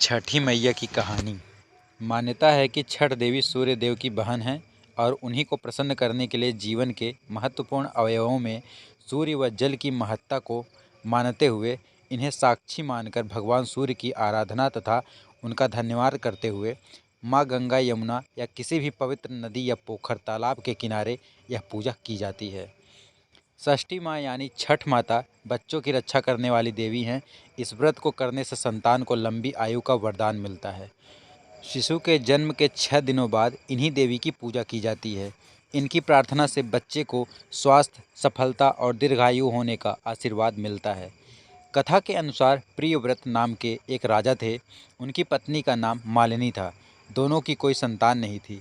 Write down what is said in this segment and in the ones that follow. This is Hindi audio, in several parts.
छठी मैया की कहानी। मान्यता है कि छठ देवी सूर्य देव की बहन हैं और उन्हीं को प्रसन्न करने के लिए जीवन के महत्वपूर्ण अवयवों में सूर्य व जल की महत्ता को मानते हुए इन्हें साक्षी मानकर भगवान सूर्य की आराधना तथा उनका धन्यवाद करते हुए माँ गंगा, यमुना या किसी भी पवित्र नदी या पोखर तालाब के किनारे यह पूजा की जाती है। षष्ठी माँ यानी छठ माता बच्चों की रक्षा करने वाली देवी हैं। इस व्रत को करने से संतान को लंबी आयु का वरदान मिलता है। शिशु के जन्म के 6 दिनों बाद इन्हीं देवी की पूजा की जाती है। इनकी प्रार्थना से बच्चे को स्वास्थ्य, सफलता और दीर्घायु होने का आशीर्वाद मिलता है। कथा के अनुसार प्रियव्रत नाम के एक राजा थे। उनकी पत्नी का नाम मालिनी था। दोनों की कोई संतान नहीं थी।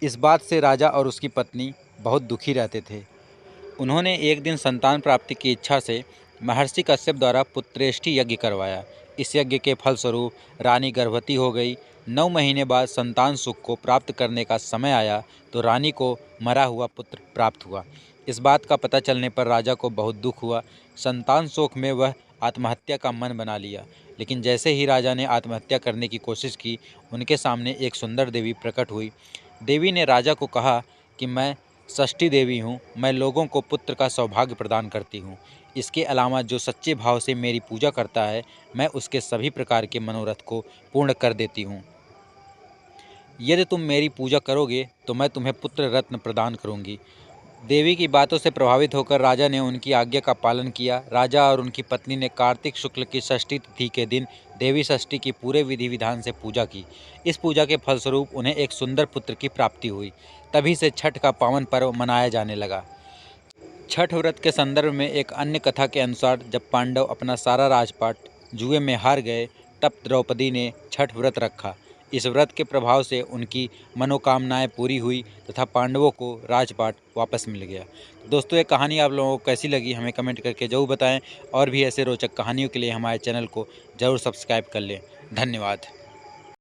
इस बात से राजा और उसकी पत्नी बहुत दुखी रहते थे। उन्होंने एक दिन संतान प्राप्ति की इच्छा से महर्षि कश्यप द्वारा पुत्रेष्टि यज्ञ करवाया। इस यज्ञ के फलस्वरूप रानी गर्भवती हो गई। 9 महीने बाद संतान सुख को प्राप्त करने का समय आया तो रानी को मरा हुआ पुत्र प्राप्त हुआ। इस बात का पता चलने पर राजा को बहुत दुख हुआ। संतान शोक में वह आत्महत्या का मन बना लिया। लेकिन जैसे ही राजा ने आत्महत्या करने की कोशिश की, उनके सामने एक सुंदर देवी प्रकट हुई। देवी ने राजा को कहा कि मैं षष्ठी देवी हूँ। मैं लोगों को पुत्र का सौभाग्य प्रदान करती हूँ। इसके अलावा जो सच्चे भाव से मेरी पूजा करता है, मैं उसके सभी प्रकार के मनोरथ को पूर्ण कर देती हूँ। यदि तुम मेरी पूजा करोगे तो मैं तुम्हें पुत्र रत्न प्रदान करूँगी। देवी की बातों से प्रभावित होकर राजा ने उनकी आज्ञा का पालन किया। राजा और उनकी पत्नी ने कार्तिक शुक्ल की षष्ठी तिथि के दिन देवी षष्ठी की पूरे विधि विधान से पूजा की। इस पूजा के फलस्वरूप उन्हें एक सुंदर पुत्र की प्राप्ति हुई। तभी से छठ का पावन पर्व मनाया जाने लगा। छठ व्रत के संदर्भ में एक अन्य कथा के अनुसार जब पांडव अपना सारा राजपाट जुए में हार गए, तब द्रौपदी ने छठ व्रत रखा। इस व्रत के प्रभाव से उनकी मनोकामनाएं पूरी हुई तथा पांडवों को राजपाट वापस मिल गया। तो दोस्तों, ये कहानी आप लोगों को कैसी लगी हमें कमेंट करके ज़रूर बताएं और भी ऐसे रोचक कहानियों के लिए हमारे चैनल को ज़रूर सब्सक्राइब कर लें। धन्यवाद।